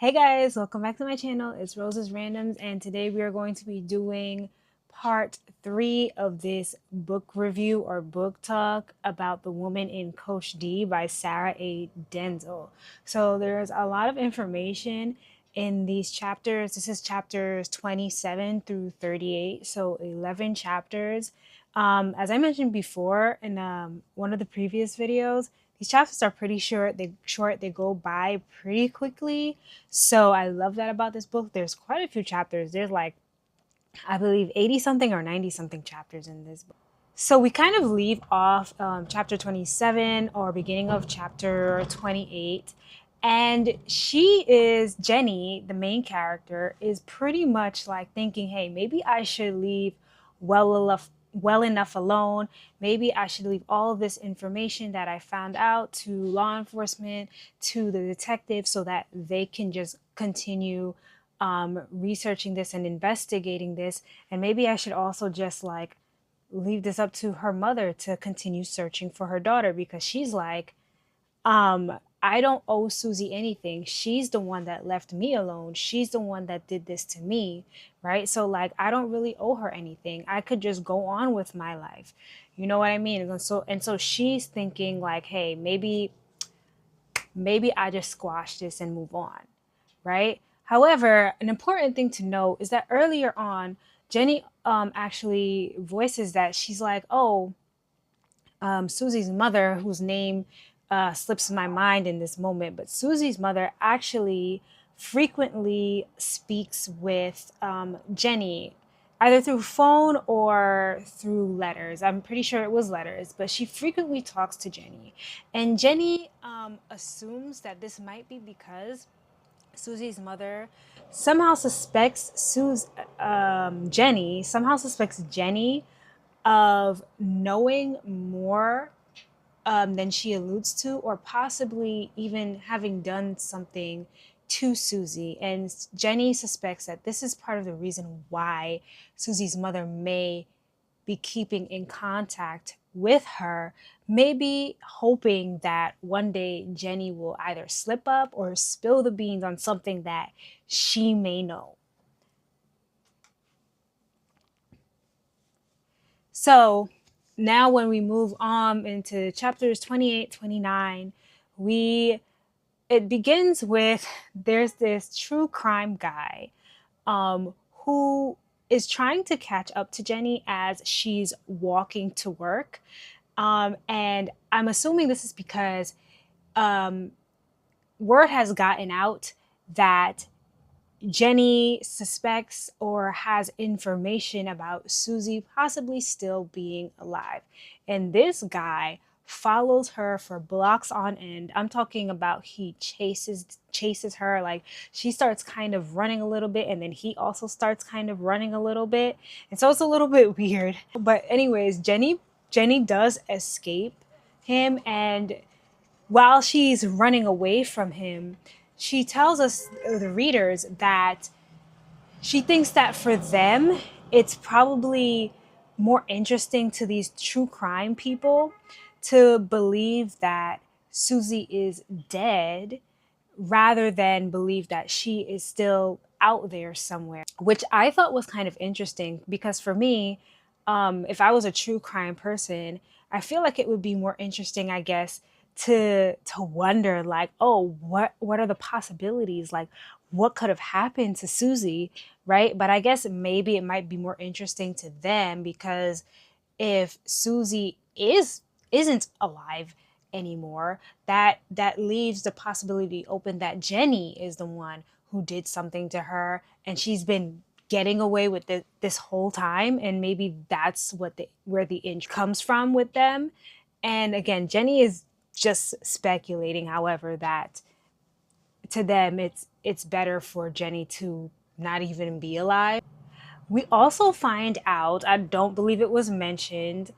Hey guys, welcome back to my channel. It's Rose's Randoms, and today we are going to be doing part 3 of this book review or book talk about The Woman in Coach D by Sarah A. Denzil. So there's a lot of information in these chapters. This is chapters 27 through 38, so 11 chapters. As I mentioned before in one of the previous videos, these chapters are pretty short. They go by pretty quickly. So I love that about this book. There's quite a few chapters. There's like, I believe 80 something or 90 something chapters in this book. So we kind of leave off chapter 27 or beginning of chapter 28. And Jenny, the main character, is pretty much like thinking, hey, maybe I should leave well enough alone. Maybe I should leave all of this information that I found out to law enforcement, to the detectives, so that they can just continue researching this and investigating this. And maybe I should also just like leave this up to her mother to continue searching for her daughter, because she's like, I don't owe Susie anything. She's the one that left me alone. She's the one that did this to me, right? So like, I don't really owe her anything. I could just go on with my life. You know what I mean? And so she's thinking like, hey, maybe I just squash this and move on, right? However, an important thing to note is that earlier on, Jenny actually voices that she's like, oh, Susie's mother, whose name slips my mind in this moment, but Susie's mother actually frequently speaks with Jenny, either through phone or through letters. I'm pretty sure it was letters, but she frequently talks to Jenny. And Jenny assumes that this might be because Susie's mother somehow suspects Jenny of knowing more than she alludes to, or possibly even having done something to Susie. And Jenny suspects that this is part of the reason why Susie's mother may be keeping in contact with her, maybe hoping that one day Jenny will either slip up or spill the beans on something that she may know. So now when we move on into chapters 28, 29, it begins with, there's this true crime guy who is trying to catch up to Jenny as she's walking to work. And I'm assuming this is because word has gotten out that Jenny suspects or has information about Susie possibly still being alive. And this guy follows her for blocks on end. I'm talking about he chases her. Like, she starts kind of running a little bit, and then he also starts kind of running a little bit. And so it's a little bit weird. But anyways, Jenny does escape him, and while she's running away from him, she tells us, the readers, that she thinks that for them, it's probably more interesting to these true crime people to believe that Susie is dead rather than believe that she is still out there somewhere, which I thought was kind of interesting, because for me, if I was a true crime person, I feel like it would be more interesting, I guess, to wonder like, oh, what are the possibilities? Like, what could have happened to Susie, right? But I guess maybe it might be more interesting to them, because if Susie isn't alive anymore, that leaves the possibility open that Jenny is the one who did something to her, and she's been getting away with this whole time, and maybe that's where the inch comes from with them. And again, Jenny is just speculating, however, that to them it's better for Jenny to not even be alive. We also find out, I don't believe it was mentioned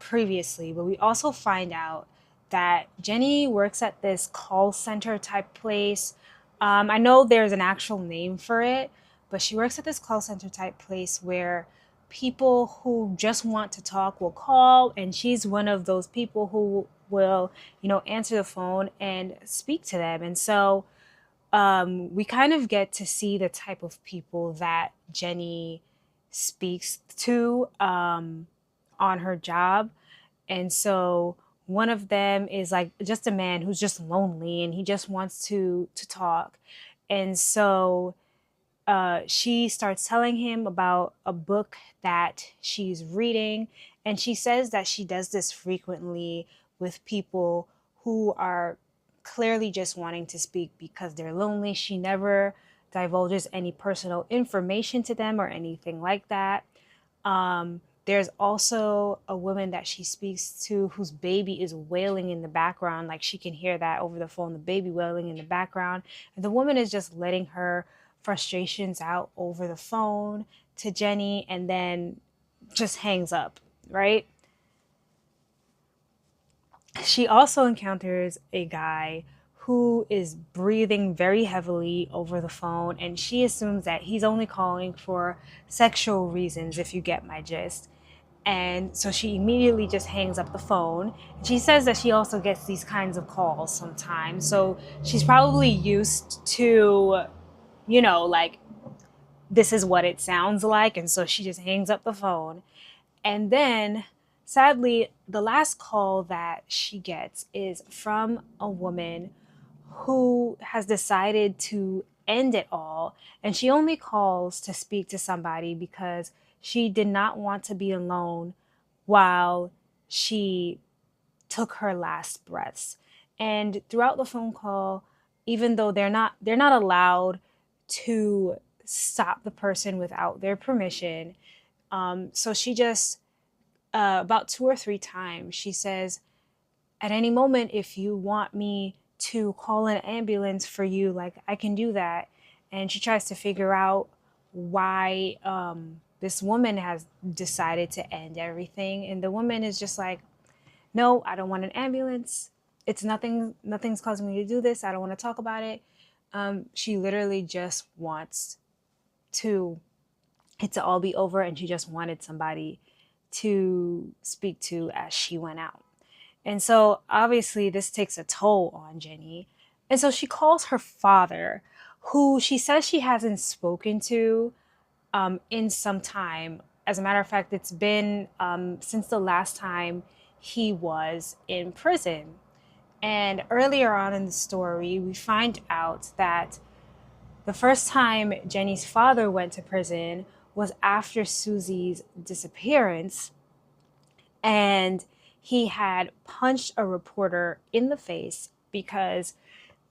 previously, but we also find out that Jenny works at this call center type place. I know there's an actual name for it, but she works at this call center type place where people who just want to talk will call, and she's one of those people who will, answer the phone and speak to them. And so we kind of get to see the type of people that Jenny speaks to on her job. And so one of them is like just a man who's just lonely and he just wants to talk. And so she starts telling him about a book that she's reading. And she says that she does this frequently with people who are clearly just wanting to speak because they're lonely. She never divulges any personal information to them or anything like that. There's also a woman that she speaks to whose baby is wailing in the background. Like she can hear that over the phone, the baby wailing in the background. And the woman is just letting her frustrations out over the phone to Jenny and then just hangs up, right? She also encounters a guy who is breathing very heavily over the phone, and she assumes that he's only calling for sexual reasons, if you get my gist. And so she immediately just hangs up the phone. She says that she also gets these kinds of calls sometimes. So she's probably used to, you know, like, this is what it sounds like. And so she just hangs up the phone. And then, sadly, the last call that she gets is from a woman who has decided to end it all. And she only calls to speak to somebody because she did not want to be alone while she took her last breaths. And throughout the phone call, even though they're not allowed to stop the person without their permission, so she just about 2 or 3 times she says, at any moment, if you want me to call an ambulance for you, like, I can do that. And she tries to figure out why this woman has decided to end everything. And the woman is just like, no, I don't want an ambulance. It's nothing's causing me to do this. I don't want to talk about it. She literally just wants it to all be over, and she just wanted somebody to speak to as she went out. And so obviously this takes a toll on Jenny. And so she calls her father, who she says she hasn't spoken to in some time. As a matter of fact, it's been since the last time he was in prison. And earlier on in the story, we find out that the first time Jenny's father went to prison was after Susie's disappearance. And he had punched a reporter in the face because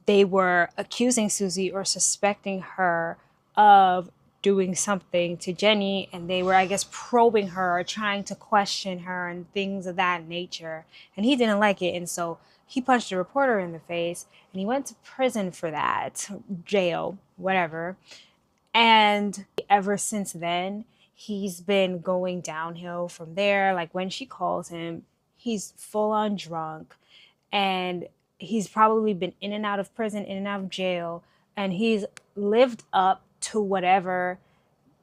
they were accusing Susie or suspecting her of doing something to Jenny, and they were, I guess, probing her or trying to question her and things of that nature. And he didn't like it, and so he punched a reporter in the face, and he went to prison for that, jail, whatever. And ever since then, he's been going downhill from there. Like, when she calls him, he's full on drunk, and he's probably been in and out of prison, in and out of jail, and he's lived up to whatever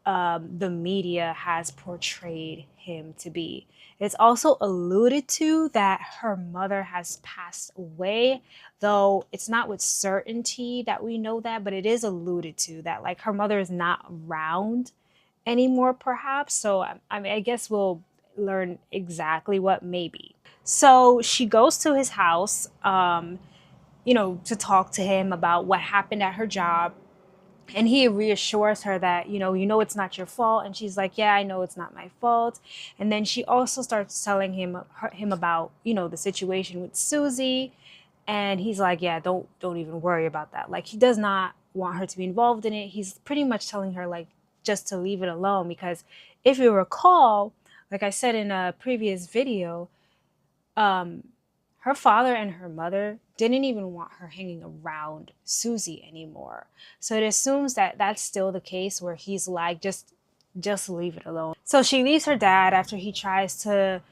the media has portrayed him to be. It's also alluded to that her mother has passed away, though it's not with certainty that we know that, but it is alluded to that, like, her mother is not around anymore, perhaps. So I mean, I guess we'll learn exactly what, maybe. So she goes to his house, to talk to him about what happened at her job. And he reassures her that, it's not your fault. And she's like, yeah, I know it's not my fault. And then she also starts telling him about, the situation with Susie. And he's like, yeah, don't even worry about that. Like, he does not want her to be involved in it. He's pretty much telling her, like, just to leave it alone. Because if you recall, like I said in a previous video, her father and her mother didn't even want her hanging around Susie anymore. So it assumes that that's still the case, where he's like, just leave it alone. So she leaves her dad after he tries to,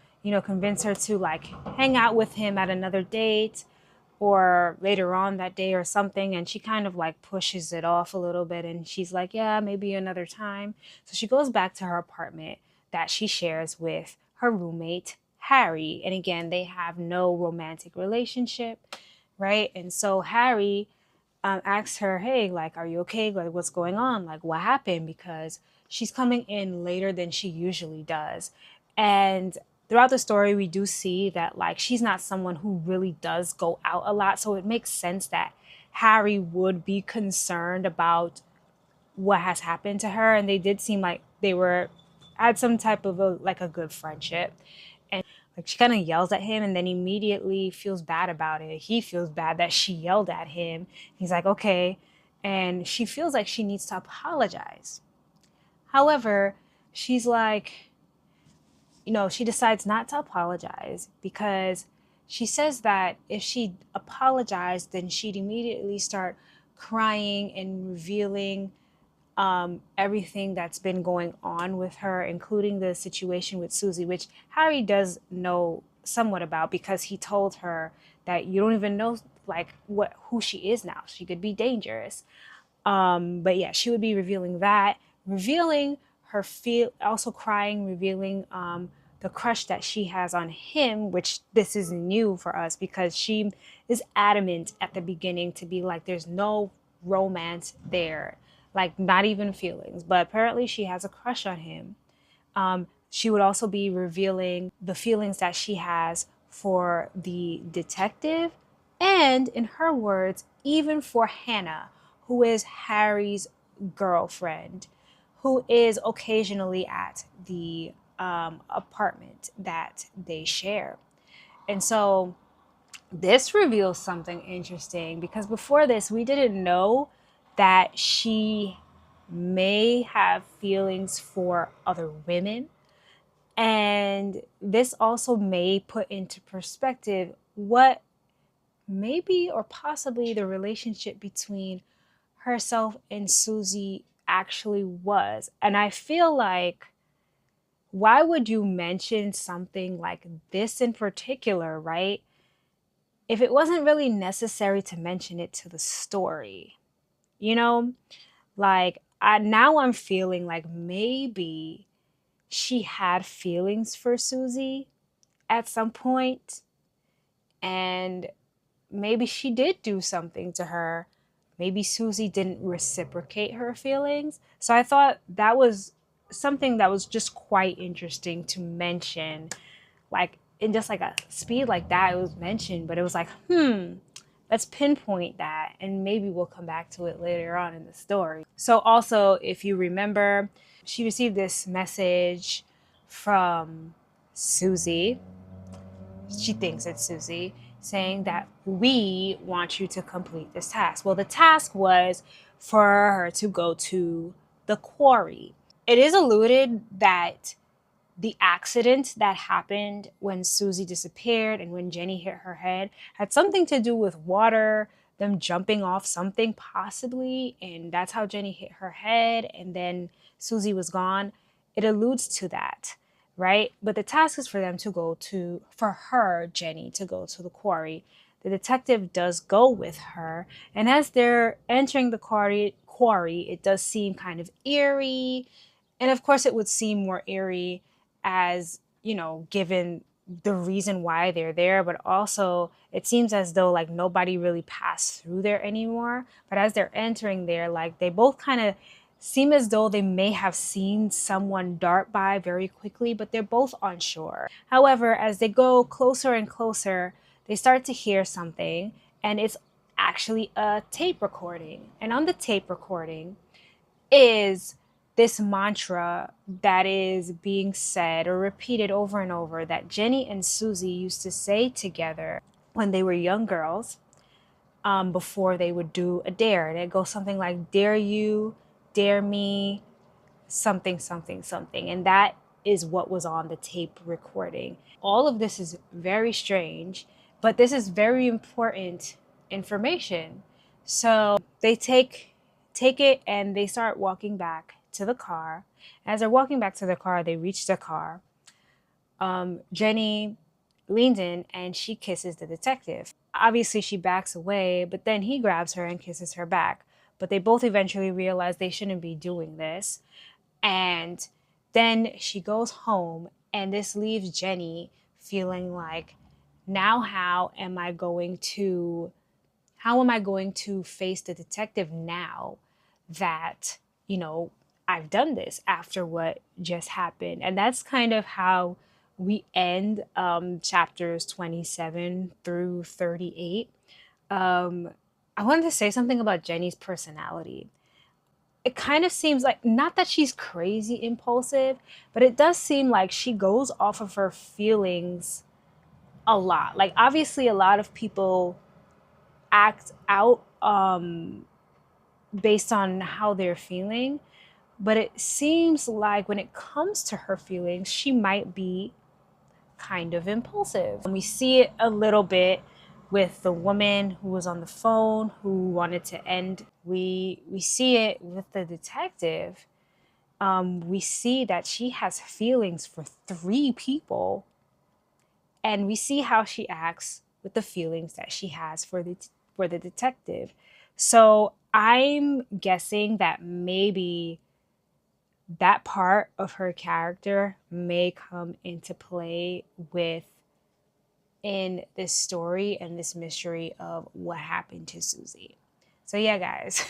convince her to, like, hang out with him at another date or later on that day or something. And she kind of, like, pushes it off a little bit. And she's like, yeah, maybe another time. So she goes back to her apartment that she shares with her roommate, Harry. And again, they have no romantic relationship, right? And so Harry asks her, hey, like, are you okay? Like, what's going on? Like, what happened? Because she's coming in later than she usually does. And throughout the story, we do see that, like, she's not someone who really does go out a lot. So it makes sense that Harry would be concerned about what has happened to her. And they did seem like they were had some type of a good friendship. And like she kind of yells at him and then immediately feels bad about it. He feels bad that she yelled at him. He's like, okay. And she feels like she needs to apologize. However, she's like, she decides not to apologize because she says that if she apologized, then she'd immediately start crying and revealing everything that's been going on with her, including the situation with Susie, which Harry does know somewhat about because he told her that you don't even know like who she is now. She could be dangerous. But yeah, she would be revealing that, revealing her also crying, revealing the crush that she has on him, which this is new for us because she is adamant at the beginning to be like, there's no romance there, like not even feelings. But apparently she has a crush on him. She would also be revealing the feelings that she has for the detective and, in her words, even for Hannah, who is Harry's girlfriend, who is occasionally at the apartment that they share. And so this reveals something interesting because before this, we didn't know that she may have feelings for other women. And this also may put into perspective what maybe or possibly the relationship between herself and Susie actually was. And I feel like, why would you mention something like this in particular, right? If it wasn't really necessary to mention it to the story, you know? Like, I'm feeling like maybe she had feelings for Susie at some point, and maybe she did do something to her. Maybe Susie didn't reciprocate her feelings. So I thought that was something that was just quite interesting to mention. Like in just like a speed like that, it was mentioned, but it was like, let's pinpoint that and maybe we'll come back to it later on in the story. So also, if you remember, she received this message from Susie. She thinks it's Susie, saying that we want you to complete this task. Well, the task was for her to go to the quarry. It is alluded that the accident that happened when Susie disappeared and when Jenny hit her head had something to do with water, them jumping off something possibly, and that's how Jenny hit her head and then Susie was gone. It alludes to that, right? But the task is for them to for her, Jenny, to go to the quarry. The detective does go with her, and as they're entering the quarry, it does seem kind of eerie. And of course, it would seem more eerie as, given the reason why they're there, but also it seems as though like nobody really passed through there anymore. But as they're entering there, like they both kind of seem as though they may have seen someone dart by very quickly, but they're both unsure. However, as they go closer and closer, they start to hear something, and it's actually a tape recording. And on the tape recording is this mantra that is being said or repeated over and over that Jenny and Susie used to say together when they were young girls, before they would do a dare. And it goes something like, dare you, dare me, something, something, something. And that is what was on the tape recording. All of this is very strange, but this is very important information. So they take it and they start walking back to the car. As they're walking back to the car, they reach the car. Jenny leans in and she kisses the detective. Obviously, she backs away, but then he grabs her and kisses her back. But they both eventually realize they shouldn't be doing this. And then she goes home, and this leaves Jenny feeling like, now how am I going to how am I going to face the detective now that, you know, I've done this after what just happened? And that's kind of how we end chapters 27 through 38. Um, I wanted to say something about Jenny's personality. It kind of seems like, not that she's crazy impulsive, but it does seem like she goes off of her feelings a lot. Like, obviously, a lot of people act out based on how they're feeling, but it seems like when it comes to her feelings, she might be kind of impulsive. And we see it a little bit with the woman who was on the phone who wanted to end. We see it with the detective. We see that she has feelings for 3 people, and we see how she acts with the feelings that she has for the detective. So I'm guessing that maybe that part of her character may come into play with in this story and this mystery of what happened to Susie. So yeah, guys,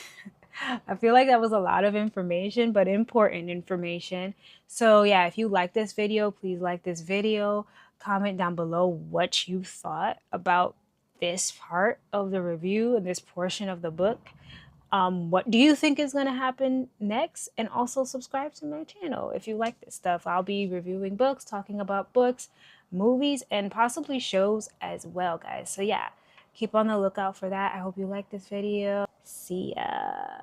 I feel like that was a lot of information, but important information. So yeah, if you like this video, please like this video. Comment down below what you thought about this part of the review and this portion of the book. What do you think is going to happen next? And also subscribe to my channel if you like this stuff. I'll be reviewing books, talking about books, movies, and possibly shows as well, guys. So yeah, keep on the lookout for that. I hope you like this video. See ya.